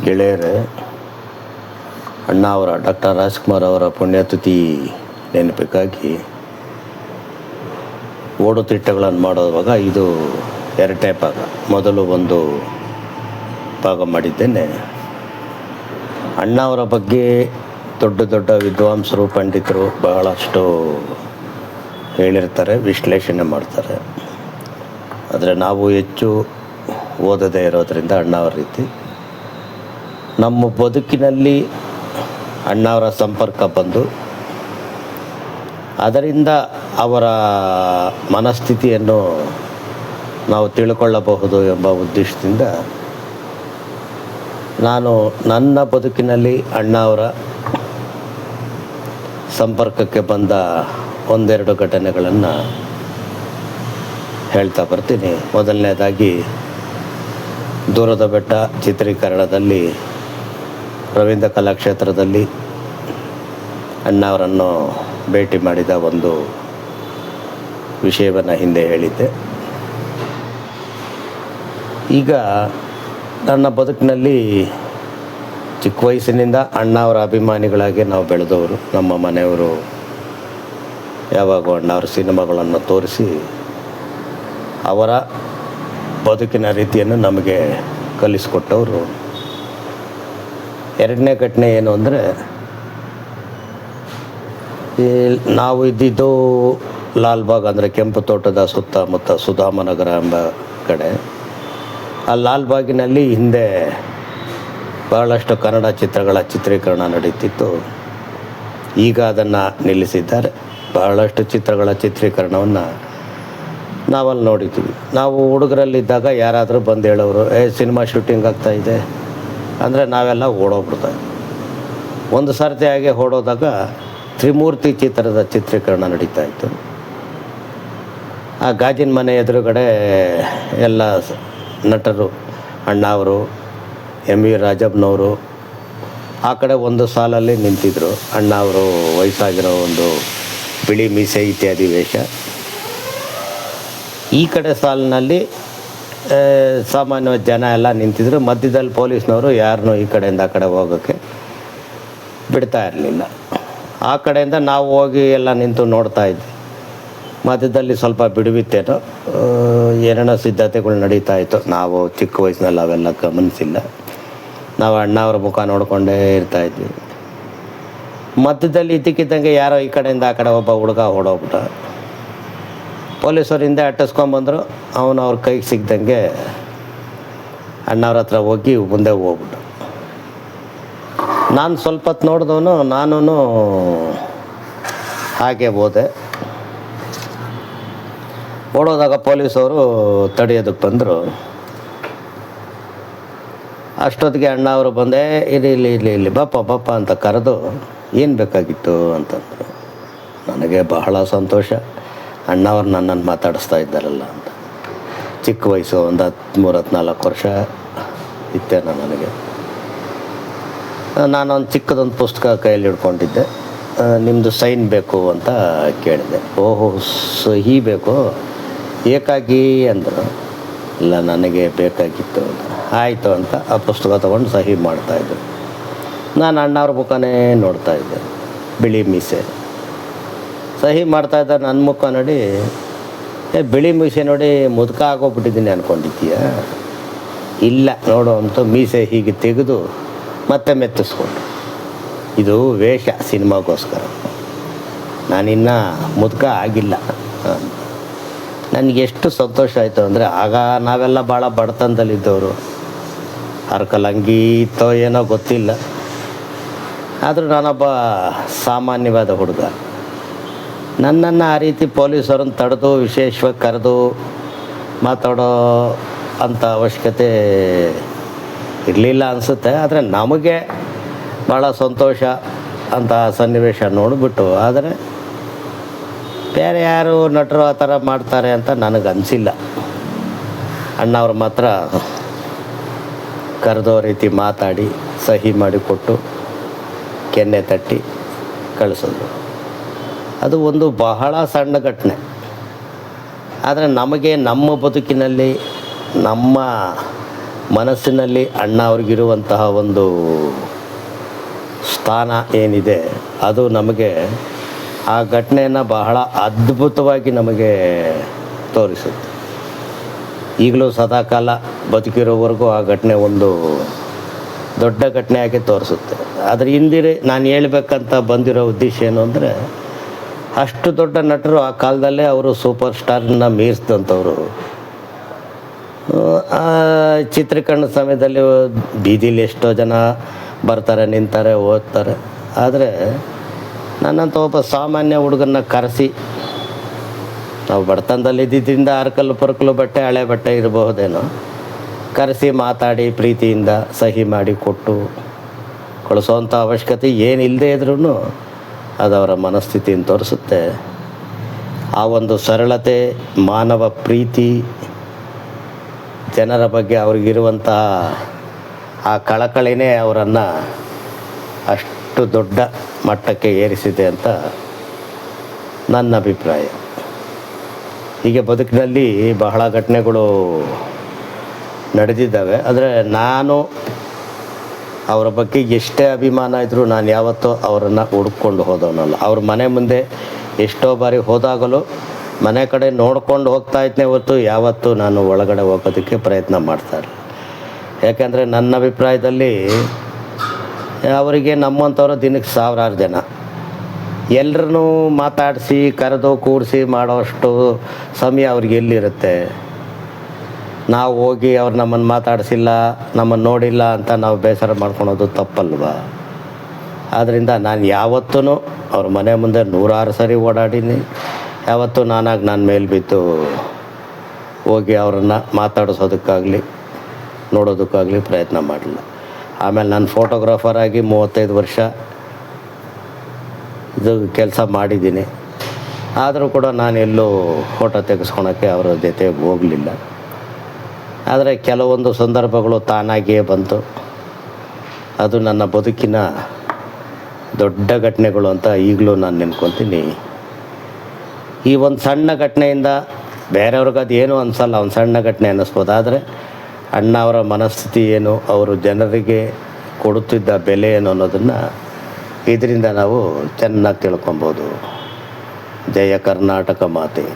ಗೆಳೆಯರೇ, ಅಣ್ಣ ಅವರ ಡಾಕ್ಟರ್ ರಾಜ್ಕುಮಾರ್ ಅವರ ಪುಣ್ಯತಿಥಿ ನೆನಪಿಗಾಗಿ ಓಡುತಿಟ್ಟಗಳನ್ನು ಮಾಡುವಾಗ ಇದು ಎರಡನೇ ಭಾಗ. ಮೊದಲು ಒಂದು ಭಾಗ ಮಾಡಿದ್ದೇನೆ. ಅಣ್ಣ ಅವರ ಬಗ್ಗೆ ದೊಡ್ಡ ದೊಡ್ಡ ವಿದ್ವಾಂಸರು, ಪಂಡಿತರು ಬಹಳಷ್ಟು ಹೇಳಿರ್ತಾರೆ, ವಿಶ್ಲೇಷಣೆ ಮಾಡ್ತಾರೆ. ಆದರೆ ನಾವು ಹೆಚ್ಚು ಓದದೇ ಇರೋದರಿಂದ ಅಣ್ಣಾವ್ರ ರೀತಿ ನಮ್ಮ ಬದುಕಿನಲ್ಲಿ ಅಣ್ಣಾವರ ಸಂಪರ್ಕ ಬಂದು ಅದರಿಂದ ಅವರ ಮನಸ್ಥಿತಿಯನ್ನು ನಾವು ತಿಳ್ಕೊಳ್ಳಬಹುದು ಎಂಬ ಉದ್ದೇಶದಿಂದ ನಾನು ನನ್ನ ಬದುಕಿನಲ್ಲಿ ಅಣ್ಣಾವರ ಸಂಪರ್ಕಕ್ಕೆ ಬಂದ ಒಂದೆರಡು ಘಟನೆಗಳನ್ನು ಹೇಳ್ತಾ ಬರ್ತೀನಿ. ಮೊದಲನೇದಾಗಿ ದೂರದ ಬೆಟ್ಟ ಚಿತ್ರೀಕರಣದಲ್ಲಿ ರವೀಂದ್ರ ಕಲಾಕ್ಷೇತ್ರದಲ್ಲಿ ಅಣ್ಣಾವರನ್ನು ಭೇಟಿ ಮಾಡಿದ ಒಂದು ವಿಷಯವನ್ನು ಹಿಂದೆ ಹೇಳಿದ್ದೆ. ಈಗ ನನ್ನ ಬದುಕಿನಲ್ಲಿ ಚಿಕ್ಕ ವಯಸ್ಸಿನಿಂದ ಅಣ್ಣಾವರ ಅಭಿಮಾನಿಗಳಾಗಿ ನಾವು ಬೆಳೆದವರು. ನಮ್ಮ ಮನೆಯವರು ಯಾವಾಗೂ ಅಣ್ಣಾವ್ರ ಸಿನಿಮಾಗಳನ್ನು ತೋರಿಸಿ ಅವರ ಬದುಕಿನ ರೀತಿಯನ್ನು ನಮಗೆ ಕಲಿಸಿಕೊಟ್ಟವರು. ಎರಡನೇ ಘಟನೆ ಏನು ಅಂದರೆ, ನಾವು ಇದ್ದಿದ್ದು ಲಾಲ್ಬಾಗ್ ಅಂದರೆ ಕೆಂಪು ತೋಟದ ಸುತ್ತಮುತ್ತ ಸುಧಾಮನಗರ ಎಂಬ ಕಡೆ. ಆ ಲಾಲ್ಬಾಗಿನಲ್ಲಿ ಹಿಂದೆ ಬಹಳಷ್ಟು ಕನ್ನಡ ಚಿತ್ರಗಳ ಚಿತ್ರೀಕರಣ ನಡೀತಿತ್ತು. ಈಗ ಅದನ್ನು ನಿಲ್ಲಿಸಿದ್ದಾರೆ. ಬಹಳಷ್ಟು ಚಿತ್ರಗಳ ಚಿತ್ರೀಕರಣವನ್ನು ನಾವಲ್ಲಿ ನೋಡಿದ್ದೀವಿ. ನಾವು ಹುಡುಗರಲ್ಲಿದ್ದಾಗ ಯಾರಾದರೂ ಬಂದು ಹೇಳೋರು, ಸಿನಿಮಾ ಶೂಟಿಂಗ್ ಆಗ್ತಾಯಿದೆ ಅಂದರೆ ನಾವೆಲ್ಲ ಓಡೋಗ್ಬಿಡ್ತಾಯಿದ್ವಿ. ಒಂದು ಸರ್ತಿ ಹಾಗೆ ಓಡೋದಾಗ ತ್ರಿಮೂರ್ತಿ ಚಿತ್ರದ ಚಿತ್ರೀಕರಣ ನಡೀತಾಯಿತ್ತು. ಆ ಗಾಜಿನ ಮನೆ ಎದುರುಗಡೆ ಎಲ್ಲ ನಟರು, ಅಣ್ಣಾವರು, ಎಮ್ ವಿ ರಾಜಪ್ಪನವರು ಆ ಕಡೆ ಒಂದು ಸಾಲಲ್ಲಿ ನಿಂತಿದ್ದರು. ಅಣ್ಣಾವರು ವಯಸ್ಸಾಗಿರೋ ಒಂದು ಬಿಳಿ ಮೀಸೆ ಇತ್ಯಾದಿ ವೇಷ. ಈ ಕಡೆ ಸಾಲಿನಲ್ಲಿ ಸಾಮಾನ್ಯ ಜನ ಎಲ್ಲ ನಿಂತಿದ್ದರು. ಮಧ್ಯದಲ್ಲಿ ಪೊಲೀಸ್ನವರು ಯಾರನ್ನೂ ಈ ಕಡೆಯಿಂದ ಆ ಕಡೆ ಹೋಗೋಕ್ಕೆ ಬಿಡ್ತಾ ಇರಲಿಲ್ಲ. ಆ ಕಡೆಯಿಂದ ನಾವು ಹೋಗಿ ಎಲ್ಲ ನಿಂತು ನೋಡ್ತಾ ಇದ್ವಿ. ಮಧ್ಯದಲ್ಲಿ ಸ್ವಲ್ಪ ಬಿಡುವಿತ್ತೇನೋ, ಏನೇನೋ ಸಿದ್ಧತೆಗಳು ನಡೀತಾ ಇತ್ತು. ನಾವು ಚಿಕ್ಕ ವಯಸ್ಸಿನಲ್ಲಿ ಅವೆಲ್ಲ ಗಮನಿಸಿಲ್ಲ. ನಾವು ಅಣ್ಣಾವ್ರ ಮುಖ ನೋಡಿಕೊಂಡೇ ಇರ್ತಾಯಿದ್ವಿ. ಮಧ್ಯದಲ್ಲಿ ಇದ್ದಕ್ಕಿದ್ದಂಗೆ ಯಾರೋ ಈ ಕಡೆಯಿಂದ ಆ ಕಡೆ ಒಬ್ಬ ಹುಡುಗ ಓಡೋಗ್ಬಿಟ್ಟ. ಪೊಲೀಸರು ಹಿಂದೆ ಅಟ್ಟಿಸ್ಕೊಂಬಂದರು. ಅವನು ಅವ್ರ ಕೈಗೆ ಸಿಗ್ದಂಗೆ ಅಣ್ಣವ್ರ ಹತ್ರ ಹೋಗಿ ಮುಂದೆ ಹೋಗ್ಬಿಟ್ಟು, ನಾನು ಸ್ವಲ್ಪ ಹೊತ್ತು ನೋಡಿದವನು, ನಾನು ಹಾಗೆ ಹೋದೆ. ಓಡೋದಾಗ ಪೊಲೀಸವರು ತಡೆಯೋದಕ್ಕೆ ಬಂದರು. ಅಷ್ಟೊತ್ತಿಗೆ ಅಣ್ಣವರು ಬಂದೆ, ಇಲ್ಲಿ ಬಪ್ಪ ಅಂತ ಕರೆದು, ಏನು ಬೇಕಾಗಿತ್ತು ಅಂತಂದರು. ನನಗೆ ಬಹಳ ಸಂತೋಷ, ಅಣ್ಣವ್ರು ನನ್ನನ್ನು ಮಾತಾಡಿಸ್ತಾ ಇದ್ದಾರಲ್ಲ ಅಂತ. ಚಿಕ್ಕ ವಯಸ್ಸು, ಒಂದು 13-14 ವರ್ಷ ಇತ್ತೇನೋ ನನಗೆ. ನಾನೊಂದು ಚಿಕ್ಕದೊಂದು ಪುಸ್ತಕ ಕೈಯಲ್ಲಿ ಹಿಡ್ಕೊಂಡಿದ್ದೆ. ನಿಮ್ಮದು ಸೈನ್ ಬೇಕು ಅಂತ ಕೇಳಿದೆ. ಓಹೋ, ಸಹಿ ಬೇಕು, ಏಕಾಗಿ ಅಂದರು. ಇಲ್ಲ, ನನಗೆ ಬೇಕಾಗಿತ್ತು ಅಂತ. ಆಯಿತು ಅಂತ ಆ ಪುಸ್ತಕ ತೊಗೊಂಡು ಸಹಿ ಮಾಡ್ತಾಯಿದ್ದೆ. ನಾನು ಅಣ್ಣವ್ರ ಮುಖನೇ ನೋಡ್ತಾಯಿದ್ದೆ, ಬಿಳಿ ಮೀಸೆ. ಸಹಿ ಮಾಡ್ತಾಯಿದ್ದ ನನ್ನ ಮುಖ ನೋಡಿ, ಬಿಳಿ ಮೀಸೆ ನೋಡಿ ಮುದುಕ ಆಗೋಗ್ಬಿಟ್ಟಿದ್ದೀನಿ ಅಂದ್ಕೊಂಡಿದ್ದೀಯ? ಇಲ್ಲ ನೋಡು ಅಂತ ಮೀಸೆ ಹೀಗೆ ತೆಗೆದು ಮತ್ತೆ ಮೆತ್ತಿಸ್ಕೊಂಡು, ಇದು ವೇಷ, ಸಿನಿಮಾಗೋಸ್ಕರ, ನಾನಿನ್ನೂ ಮುದುಕ ಆಗಿಲ್ಲ. ನನಗೆ ಎಷ್ಟು ಸಂತೋಷ ಆಯಿತು ಅಂದರೆ, ಆಗ ನಾವೆಲ್ಲ ಭಾಳ ಬಡತನದಲ್ಲಿದ್ದವರು. ಹರ್ಕಲಂಗಿ ಇತ್ತೋ ಏನೋ ಗೊತ್ತಿಲ್ಲ, ಆದರೂ ನಾನೊಬ್ಬ ಸಾಮಾನ್ಯವಾದ ಹುಡುಗ. ನನ್ನನ್ನು ಆ ರೀತಿ ಪೊಲೀಸರನ್ನು ತಡೆದು ವಿಶೇಷವಾಗಿ ಕರೆದು ಮಾತಾಡೋ ಅಂಥ ಅವಶ್ಯಕತೆ ಇರಲಿಲ್ಲ ಅನಿಸುತ್ತೆ. ಆದರೆ ನಮಗೆ ಭಾಳ ಸಂತೋಷ ಅಂತ ಸನ್ನಿವೇಶ ನೋಡಿಬಿಟ್ಟು. ಆದರೆ ಬೇರೆ ಯಾರು ನಟರು ಆ ಥರ ಮಾಡ್ತಾರೆ ಅಂತ ನನಗೆ ಅನಿಸಿಲ್ಲ. ಅಣ್ಣವ್ರು ಮಾತ್ರ ಕರೆದೋ ರೀತಿ ಮಾತಾಡಿ ಸಹಿ ಮಾಡಿಕೊಟ್ಟು ಕೆನ್ನೆ ತಟ್ಟಿ ಕಳಿಸೋದು. ಅದು ಒಂದು ಬಹಳ ಸಣ್ಣ ಘಟನೆ. ಆದರೆ ನಮಗೆ ನಮ್ಮ ಬದುಕಿನಲ್ಲಿ ನಮ್ಮ ಮನಸ್ಸಿನಲ್ಲಿ ಅಣ್ಣ ಅವ್ರಿಗಿರುವಂತಹ ಒಂದು ಸ್ಥಾನ ಏನಿದೆ ಅದು ನಮಗೆ ಆ ಘಟನೆಯನ್ನು ಬಹಳ ಅದ್ಭುತವಾಗಿ ನಮಗೆ ತೋರಿಸುತ್ತೆ. ಈಗಲೂ ಸದಾಕಾಲ ಬದುಕಿರೋವರೆಗೂ ಆ ಘಟನೆ ಒಂದು ದೊಡ್ಡ ಘಟನೆಯಾಗಿ ತೋರಿಸುತ್ತೆ. ಅದ್ರ ಹಿಂದಿರೆ ನಾನು ಹೇಳ್ಬೇಕಂತ ಬಂದಿರೋ ಉದ್ದೇಶ ಏನು ಅಂದರೆ, ಅಷ್ಟು ದೊಡ್ಡ ನಟರು ಆ ಕಾಲದಲ್ಲೇ ಅವರು ಸೂಪರ್ ಸ್ಟಾರನ್ನ ಮೀರಿಸಿದಂಥವ್ರು. ಚಿತ್ರೀಕರಣ ಸಮಯದಲ್ಲಿ ಬೀದಿಲಿ ಎಷ್ಟೋ ಜನ ಬರ್ತಾರೆ, ನಿಂತಾರೆ, ಓದ್ತಾರೆ. ಆದರೆ ನನ್ನಂಥ ಒಬ್ಬ ಸಾಮಾನ್ಯ ಹುಡುಗನ್ನ ಕರೆಸಿ, ನಾವು ಬಡತನದಲ್ಲಿ ಇದ್ದಿದ್ದರಿಂದ ಅರ್ಕಲ್ಲು ಪರ್ಕಲು ಬಟ್ಟೆ, ಹಳೆ ಬಟ್ಟೆ ಇರಬಹುದೇನೋ, ಕರೆಸಿ ಮಾತಾಡಿ ಪ್ರೀತಿಯಿಂದ ಸಹಿ ಮಾಡಿ ಕೊಟ್ಟು ಕಳಿಸೋವಂಥ ಅವಶ್ಯಕತೆ ಏನಿಲ್ಲದೆ ಇದ್ರೂ ಅದು ಅವರ ಮನಸ್ಥಿತಿಯನ್ನು ತೋರಿಸುತ್ತೆ. ಆ ಒಂದು ಸರಳತೆ, ಮಾನವ ಪ್ರೀತಿ, ಜನರ ಬಗ್ಗೆ ಅವ್ರಿಗಿರುವಂತಹ ಆ ಕಳಕಳಿನೇ ಅವರನ್ನು ಅಷ್ಟು ದೊಡ್ಡ ಮಟ್ಟಕ್ಕೆ ಏರಿಸಿದೆ ಅಂತ ನನ್ನ ಅಭಿಪ್ರಾಯ. ಹೀಗೆ ಬದುಕಿನಲ್ಲಿ ಬಹಳ ಘಟನೆಗಳು ನಡೆದಿದ್ದಾವೆ. ಆದರೆ ನಾನು ಅವರ ಬಗ್ಗೆ ಎಷ್ಟೇ ಅಭಿಮಾನ ಇದ್ದರೂ ನಾನು ಯಾವತ್ತೂ ಅವರನ್ನು ಹುಡುಕೊಂಡು ಹೋದವನಲ್ಲ. ಅವ್ರ ಮನೆ ಮುಂದೆ ಎಷ್ಟೋ ಬಾರಿ ಹೋದಾಗಲೂ ಮನೆ ಕಡೆ ನೋಡ್ಕೊಂಡು ಹೋಗ್ತಾ ಇದ್ನೇ ಹೊರತು ಯಾವತ್ತೂ ನಾನು ಒಳಗಡೆ ಹೋಗೋದಕ್ಕೆ ಪ್ರಯತ್ನ ಮಾಡ್ತಾರೆ. ಯಾಕೆಂದರೆ ನನ್ನ ಅಭಿಪ್ರಾಯದಲ್ಲಿ ಅವರಿಗೆ ನಮ್ಮಂಥವ್ರು ದಿನಕ್ಕೆ ಸಾವಿರಾರು ಜನ, ಎಲ್ಲರನ್ನೂ ಮಾತಾಡಿಸಿ ಕರೆದು ಕೂಡಿಸಿ ಮಾಡೋಷ್ಟು ಸಮಯ ಅವ್ರಿಗೆ ಎಲ್ಲಿರುತ್ತೆ? ನಾವು ಹೋಗಿ ಅವ್ರು ನಮ್ಮನ್ನು ಮಾತಾಡಿಸಿಲ್ಲ, ನಮ್ಮನ್ನು ನೋಡಿಲ್ಲ ಅಂತ ನಾವು ಬೇಸರ ಮಾಡ್ಕೊಳೋದು ತಪ್ಪಲ್ವಾ? ಆದ್ದರಿಂದ ನಾನು ಯಾವತ್ತೂ ಅವ್ರ ಮನೆ ಮುಂದೆ 100 ಸರಿ ಓಡಾಡೀನಿ. ಯಾವತ್ತೂ ನಾನಾಗಿ ನನ್ನ ಮೇಲೆ ಬಿದ್ದು ಹೋಗಿ ಅವರನ್ನು ಮಾತಾಡಿಸೋದಕ್ಕಾಗಲಿ ನೋಡೋದಕ್ಕಾಗಲಿ ಪ್ರಯತ್ನ ಮಾಡಲಿಲ್ಲ. ಆಮೇಲೆ ನಾನು ಫೋಟೋಗ್ರಾಫರಾಗಿ 35 ವರ್ಷ ಇದು ಕೆಲಸ ಮಾಡಿದ್ದೀನಿ. ಆದರೂ ಕೂಡ ನಾನೆಲ್ಲೂ ಫೋಟೋ ತೆಗೆಸ್ಕೊಳಕ್ಕೆ ಅವರ ಜೊತೆ ಹೋಗಲಿಲ್ಲ. ಆದರೆ ಕೆಲವೊಂದು ಸಂದರ್ಭಗಳು ತಾನಾಗಿಯೇ ಬಂತು. ಅದು ನನ್ನ ಬದುಕಿನ ದೊಡ್ಡ ಘಟನೆಗಳು ಅಂತ ಈಗಲೂ ನಾನು ನೆನ್ಕೊತೀನಿ. ಈ ಒಂದು ಸಣ್ಣ ಘಟನೆಯಿಂದ ಬೇರೆಯವ್ರಿಗೆ ಅದು ಏನೂ ಅನಿಸಲ್ಲ, ಒಂದು ಸಣ್ಣ ಘಟನೆ ಅನ್ನಿಸ್ಬೋದು. ಆದರೆ ಅಣ್ಣ ಅವರ ಮನಸ್ಥಿತಿ ಏನು, ಅವರು ಜನರಿಗೆ ಕೊಡುತ್ತಿದ್ದ ಬೆಲೆ ಏನು ಅನ್ನೋದನ್ನು ಇದರಿಂದ ನಾವು ಚೆನ್ನಾಗಿ ತಿಳ್ಕೊಬೋದು. ಜಯ ಕರ್ನಾಟಕ ಮಾತೆ.